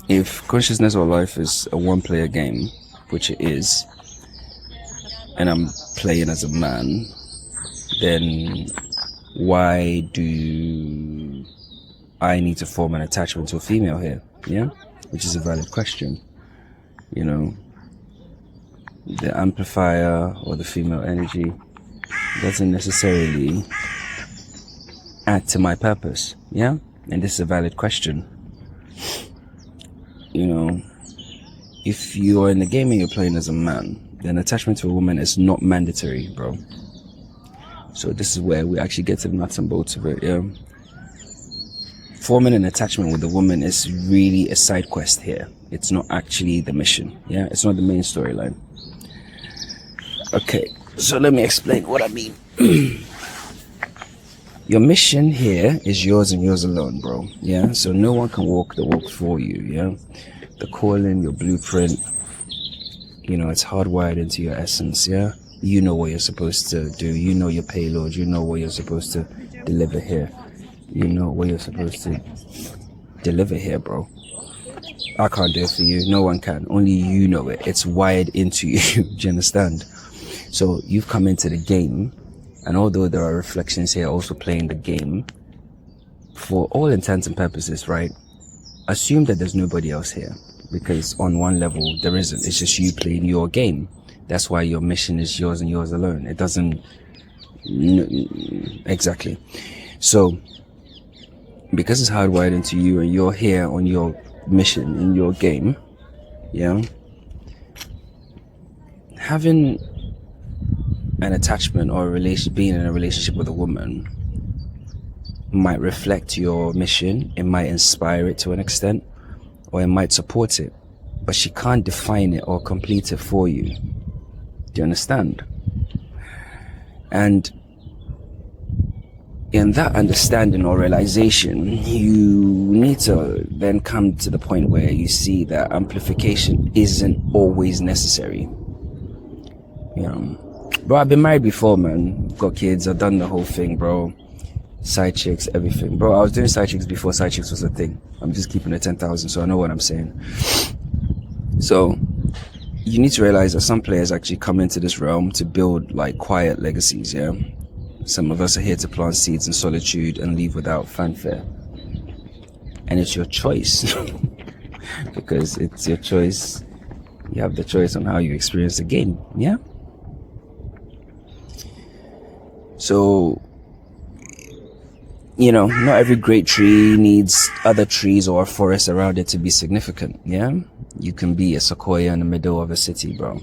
If consciousness or life is a one-player game, which it is, and I'm playing as a man, then why do I need to form an attachment to a female here? Yeah, which is a valid question. You know, the amplifier or the female energy doesn't necessarily add to my purpose. Yeah, and this is a valid question. You know, if you're in the game and you're playing as a man, then attachment to a woman is not mandatory, bro. So this is where we actually get to the nuts and bolts of it. Yeah, forming an attachment with a woman is really a side quest here. It's not actually the mission. Yeah, it's not the main storyline. Okay, so let me explain what I mean. Your mission here is yours and yours alone, bro. Yeah, so no one can walk the walk for you. Yeah, the calling, your blueprint, you know, it's hardwired into your essence. Yeah, you know what you're supposed to do. You know your payload. You know what you're supposed to deliver here. You know what you're supposed to deliver here, bro. I can't do it for you. No one can. Only you know it. It's wired into you. Do you understand? So you've come into the game, and although there are reflections here also playing the game, for all intents and purposes, right? Assume that there's nobody else here, because on one level there isn't. It's just you playing your game. That's why your mission is yours and yours alone. It doesn't exactly. So because it's hardwired into you and you're here on your mission in your game, yeah, having an attachment or a relation, being in a relationship with a woman might reflect your mission. It might inspire it to an extent, or it might support it, but she can't define it or complete it for you. Do you understand? And in that understanding or realization, you need to then come to the point where you see that amplification isn't always necessary. You know, bro, I've been married before, man. Got kids, I've done the whole thing, bro. Side chicks, everything. Bro, I was doing side chicks before side chicks was a thing. I'm just keeping it 10,000, so I know what I'm saying. So you need to realize that some players actually come into this realm to build like quiet legacies, yeah? Some of us are here to plant seeds in solitude and leave without fanfare. And it's your choice. Because it's your choice. You have the choice on how you experience the game, yeah? So, you know, not every great tree needs other trees or a forest around it to be significant, yeah? You can be a sequoia in the middle of a city, bro.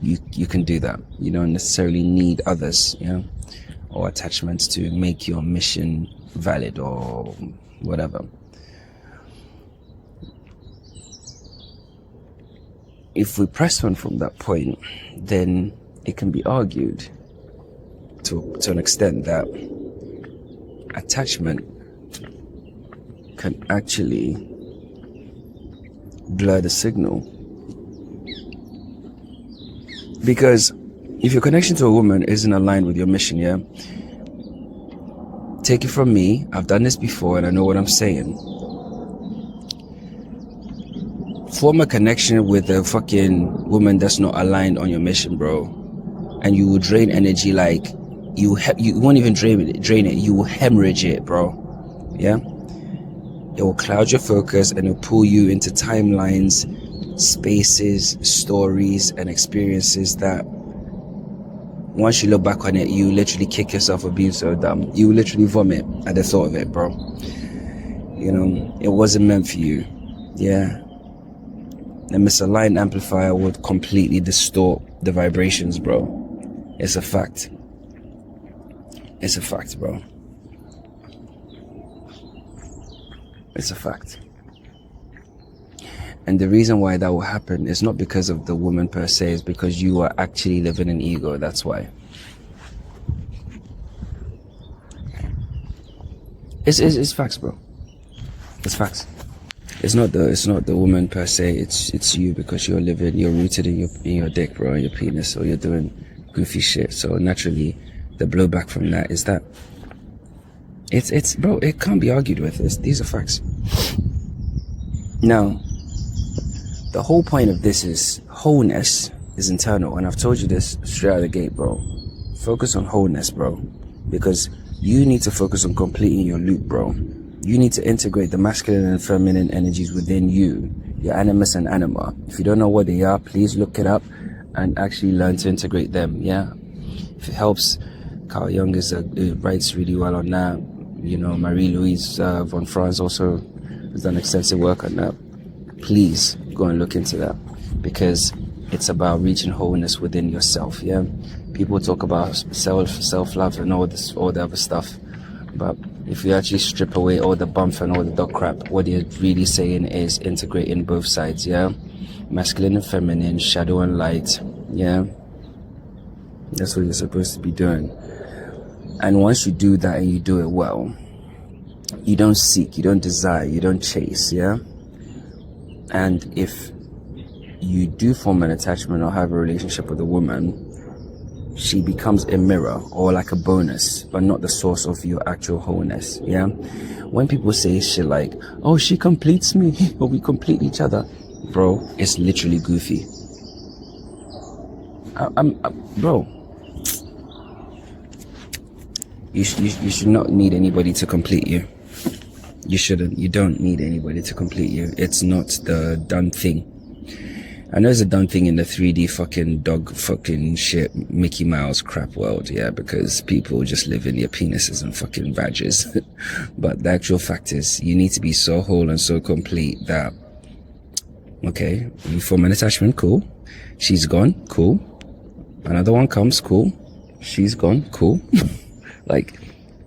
You can do that. You don't necessarily need others, yeah, or attachments to make your mission valid or whatever. If we press on from that point, then it can be argued to an extent that attachment can actually blur the signal. Because if your connection to a woman isn't aligned with your mission, yeah, take it from me, I've done this before and I know what I'm saying. Form a connection with a fucking woman that's not aligned on your mission, bro, and you will drain energy like you won't even drain it, you will hemorrhage it, bro. Yeah, it will cloud your focus and it'll pull you into timelines, spaces, stories, and experiences that once you look back on it, you literally kick yourself for being so dumb. You literally vomit at the thought of it, bro. You know, it wasn't meant for you. Yeah, a misaligned amplifier would completely distort the vibrations, bro. It's a fact. It's a fact, bro. It's a fact. And the reason why that will happen is not because of the woman per se, it's because you are actually living in ego. That's why. It's facts, bro. It's facts. It's not the woman per se. It's you, because you're rooted in your dick, bro, your penis, or you're doing goofy shit. So naturally, the blowback from that is that it's bro. It can't be argued with. These are facts. Now, the whole point of this is wholeness is internal, and I've told you this straight out of the gate, bro. Focus on wholeness, bro, because you need to focus on completing your loop, bro. You need to integrate the masculine and feminine energies within you, your animus and anima. If you don't know what they are, please look it up and actually learn to integrate them. Yeah, if it helps, Carl Jung writes really well on that. You know, Marie-Louise von Franz also has done extensive work on that. Please go and look into that, because it's about reaching wholeness within yourself. Yeah, people talk about self-love and all the other stuff, but if you actually strip away all the bump and all the dog crap, what you're really saying is integrating both sides. Yeah, masculine and feminine, shadow and light. Yeah, that's what you're supposed to be doing. And once you do that and you do it well, you don't seek, you don't desire, you don't chase. Yeah. And if you do form an attachment or have a relationship with a woman, she becomes a mirror or like a bonus, but not the source of your actual wholeness. Yeah. When people say shit like, oh, she completes me or we complete each other, bro, it's literally goofy. Bro, you should not need anybody to complete you. You shouldn't. You don't need anybody to complete you. It's not the done thing. I know it's a done thing in the 3D fucking dog fucking shit Mickey Mouse crap world, yeah, because people just live in their penises and fucking badges. But the actual fact is, you need to be so whole and so complete that, okay, you form an attachment, cool. She's gone, cool. Another one comes, cool. She's gone, cool. Like,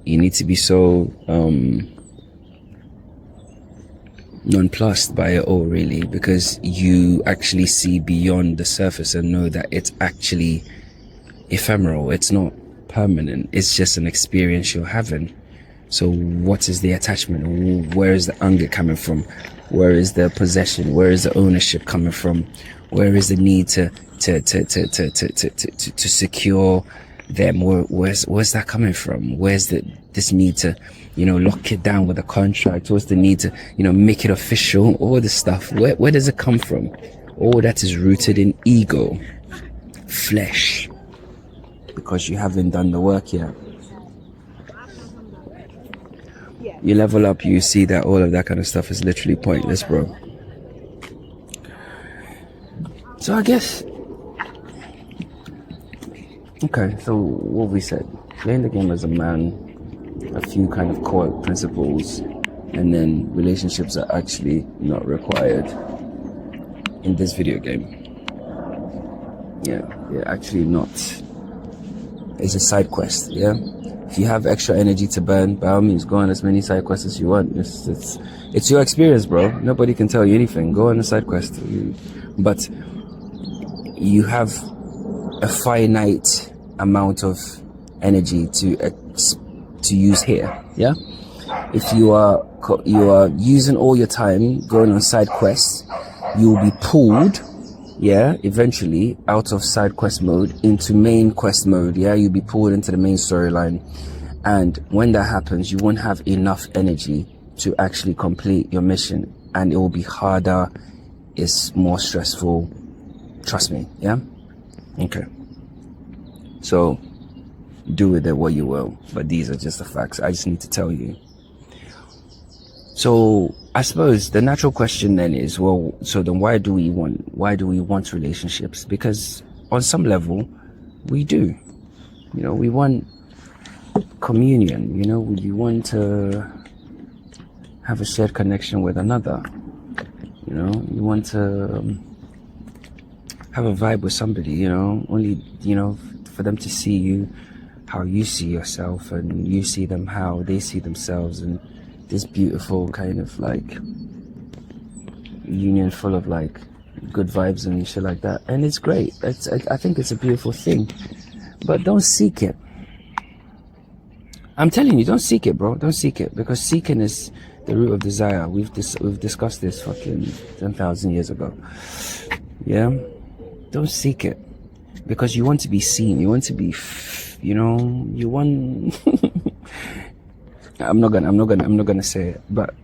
you need to be so nonplussed by it all, really, because you actually see beyond the surface and know that it's actually ephemeral. It's not permanent. It's just an experience you're having. So what is the attachment? Where is the anger coming from? Where is the possession? Where is the ownership coming from? Where is the need to secure them? Where's that coming from? Where's this need to, lock it down with a contract? What's the need to, make it official? All this stuff. Where does it come from? All that is rooted in ego, flesh, because you haven't done the work yet. You level up, you see that all of that kind of stuff is literally pointless, bro. So I guess, okay, so what we said, playing the game as a man, a few kind of core principles, and then relationships are actually not required in this video game. Yeah, they're actually not. It's a side quest, yeah? If you have extra energy to burn, by all means, go on as many side quests as you want. It's your experience, bro. Nobody can tell you anything. Go on a side quest. But you have a finite amount of energy to use here, yeah? If you are using all your time going on side quests, you will be pulled, yeah, eventually out of side quest mode into main quest mode, yeah? You'll be pulled into the main storyline, and when that happens, you won't have enough energy to actually complete your mission, and it will be harder, it's more stressful, trust me, yeah? Okay, so do with it what you will, but these are just the facts. I just need to tell you. So I suppose the natural question then is, well, so then why do we want relationships? Because on some level we do, we want communion, we want to have a shared connection with another, you want to have a vibe with somebody, only, for them to see you how you see yourself, and you see them how they see themselves, and this beautiful kind of like union full of like good vibes and shit like that. And it's great. I think it's a beautiful thing, but don't seek it. I'm telling you, don't seek it, bro. Don't seek it, because seeking is the root of desire. We've discussed this fucking 10,000 years ago. Yeah, don't seek it, because you want to be seen. You want to be, you want. I'm not gonna say it, but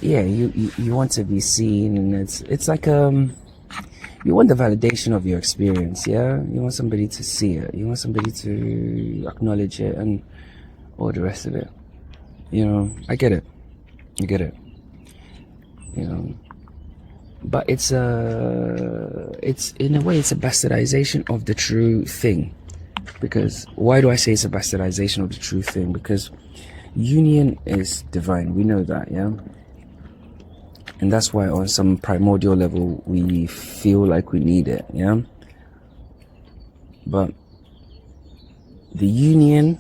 yeah, you want to be seen, and it's like you want the validation of your experience. Yeah, you want somebody to see it, you want somebody to acknowledge it, and all the rest of it. You know, I get it, you get it. You know, but it's in a way it's a bastardization of the true thing. Because why do I say it's a bastardization of the true thing? Because union is divine, we know that, yeah. And that's why on some primordial level we feel like we need it, yeah. But the union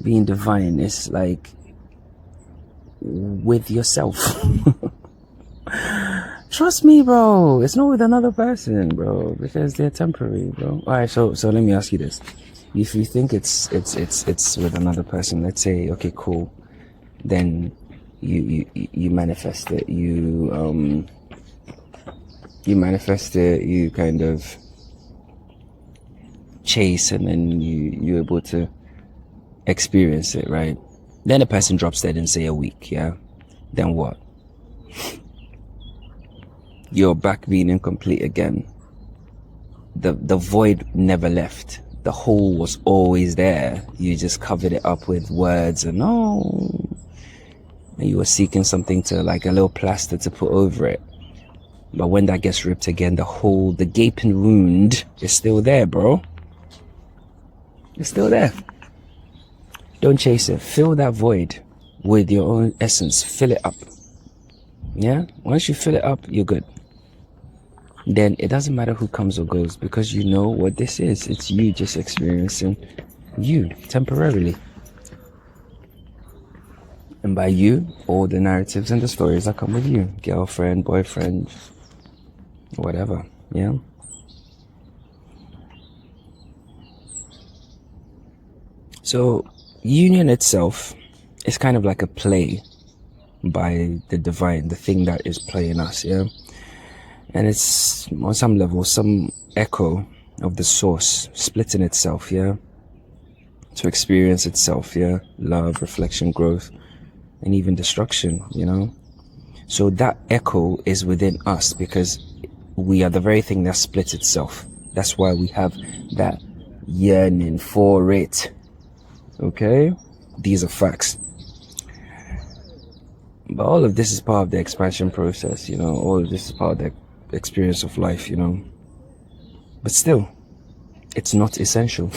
being divine is like with yourself. Trust me, bro, it's not with another person, bro, because they're temporary, bro. All right, so let me ask you this: if you think it's with another person, let's say, okay, cool, then you manifest it, you manifest it, you kind of chase, and then you're able to experience it, right? Then the person drops dead in, say, a week, yeah. Then what? You're back being incomplete again. The void never left. The hole was always there. You just covered it up with words and and you were seeking something to, like a little plaster to put over it. But when that gets ripped again, the hole, the gaping wound is still there, bro. It's still there. Don't chase it. Fill that void with your own essence. Fill it up. Yeah? Once you fill it up, you're good. Then it doesn't matter who comes or goes, because you know what this is. It's you just experiencing you temporarily. And by you, all the narratives and the stories that come with you. Girlfriend, boyfriend, whatever. Yeah? So, union itself is kind of like a play by the divine, the thing that is playing us, yeah? And it's on some level some echo of the source splitting itself, yeah, to experience itself, yeah, love, reflection, growth, and even destruction, you know. So that echo is within us because we are the very thing that splits itself. That's why we have that yearning for it. Okay, these are facts. But all of this is part of the expansion process, you know. All of this is part of the experience of life, you know. But still, it's not essential.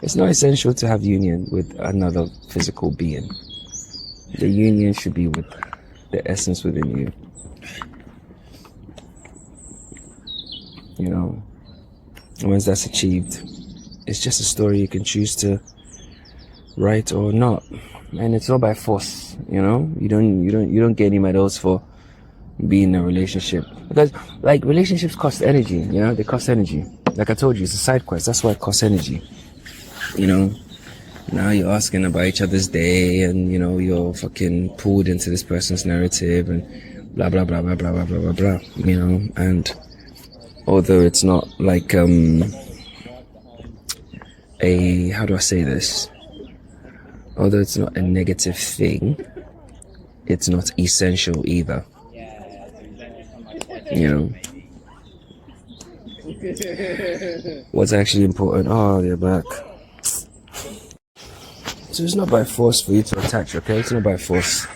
It's not essential to have union with another physical being. The union should be with the essence within you. You know, once that's achieved, it's just a story you can choose to write or not, and it's not by force. You know, you don't get any medals for being in a relationship, because like relationships cost energy. You know, they cost energy. Like I told you, it's a side quest. That's why it costs energy. You know, now you're asking about each other's day, and you know you're fucking pulled into this person's narrative and blah blah blah blah blah blah blah blah blah. You know, and although it's not like a, how do I say this? Although it's not a negative thing, it's not essential either. You know, what's actually important? Oh, they're back. So it's not by force for you to attach, okay? It's not by force.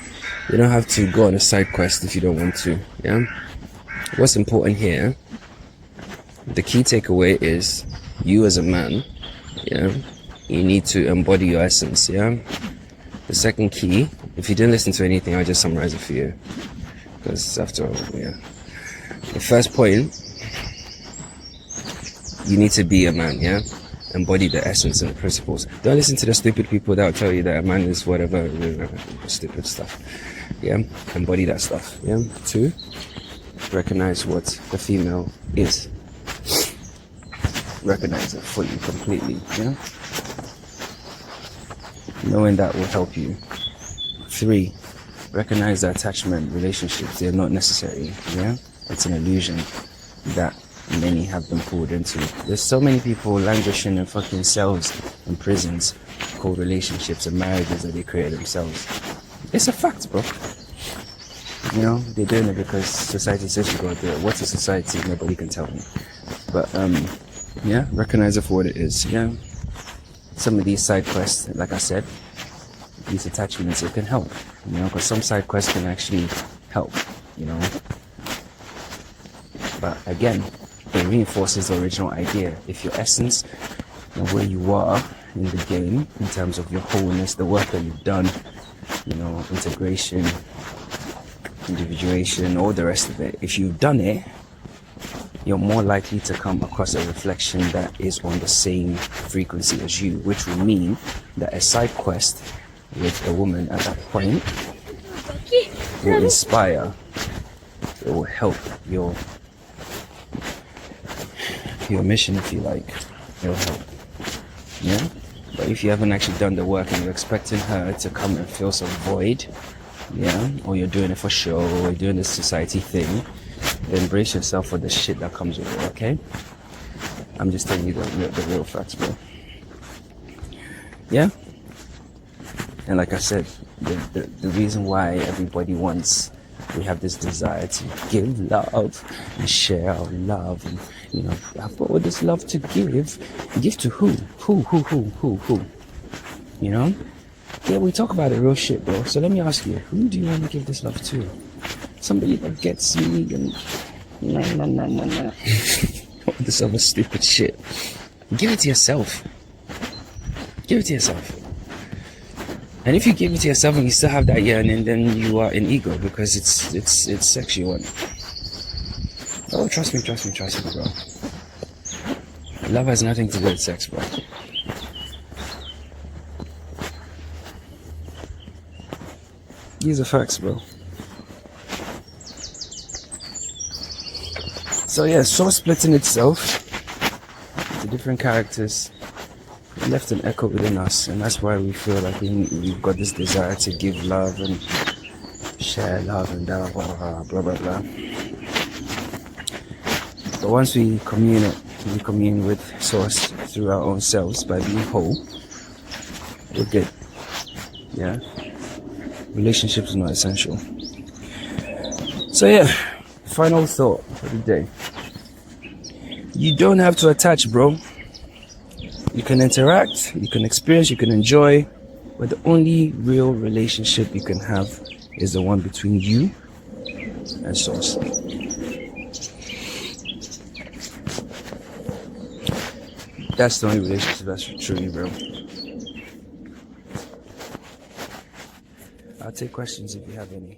You don't have to go on a side quest if you don't want to, yeah? What's important here, the key takeaway is you as a man, yeah? You need to embody your essence, yeah? The second key, if you didn't listen to anything, I'll just summarize it for you. Because after all, yeah. The first point, you need to be a man, yeah? Embody the essence and the principles. Don't listen to the stupid people that will tell you that a man is whatever, stupid stuff. Yeah? Embody that stuff, yeah? 2, recognize what the female is. Recognize it fully, completely, yeah? Knowing that will help you. 3, recognize that attachment, relationships, they're not necessary, yeah? It's an illusion that many have been pulled into. There's so many people languishing in fucking cells and prisons called relationships and marriages that they create themselves. It's a fact, bro. You know, they're doing it because society says you gotta do it. What's a society? Nobody can tell me. But yeah, recognize it for what it is. Yeah, some of these side quests, like I said, these attachments, it can help. You know, because some side quests can actually help. You know, but again, it reinforces the original idea. If your essence and where you are in the game, in terms of your wholeness, the work that you've done, you know, integration, individuation, all the rest of it, if you've done it, you're more likely to come across a reflection that is on the same frequency as you, which will mean that a side quest with a woman at that point will inspire, it will help your mission, if you like. It'll help. Yeah? But if you haven't actually done the work and you're expecting her to come and fill some void, yeah, or you're doing it for show, or you're doing this society thing, then brace yourself for the shit that comes with it, okay? I'm just telling you the real facts, bro. Yeah? And like I said, the reason why everybody wants, we have this desire to give love and share our love, and you know, I've got all this love to give. Give to who? Who? You know? Yeah, we talk about it real shit, bro. So let me ask you, who do you want to give this love to? Somebody that gets me and nah. All this other stupid shit. Give it to yourself. Give it to yourself. And if you give it to yourself and you still have that yearning, then you are in ego, because it's sex you want. Oh, trust me, bro. Love has nothing to do with sex, bro. These are facts, bro. So yeah, Soul splitting itself into different characters. It left an echo within us, and that's why we feel like we've got this desire to give love and share love and blah blah blah. But once we commune with Source through our own selves by being whole, we're good. Yeah, relationships are not essential. So yeah, final thought for the day: you don't have to attach, bro. You can interact, you can experience, you can enjoy, but the only real relationship you can have is the one between you and Source. That's the only relationship that's truly real. I'll take questions if you have any.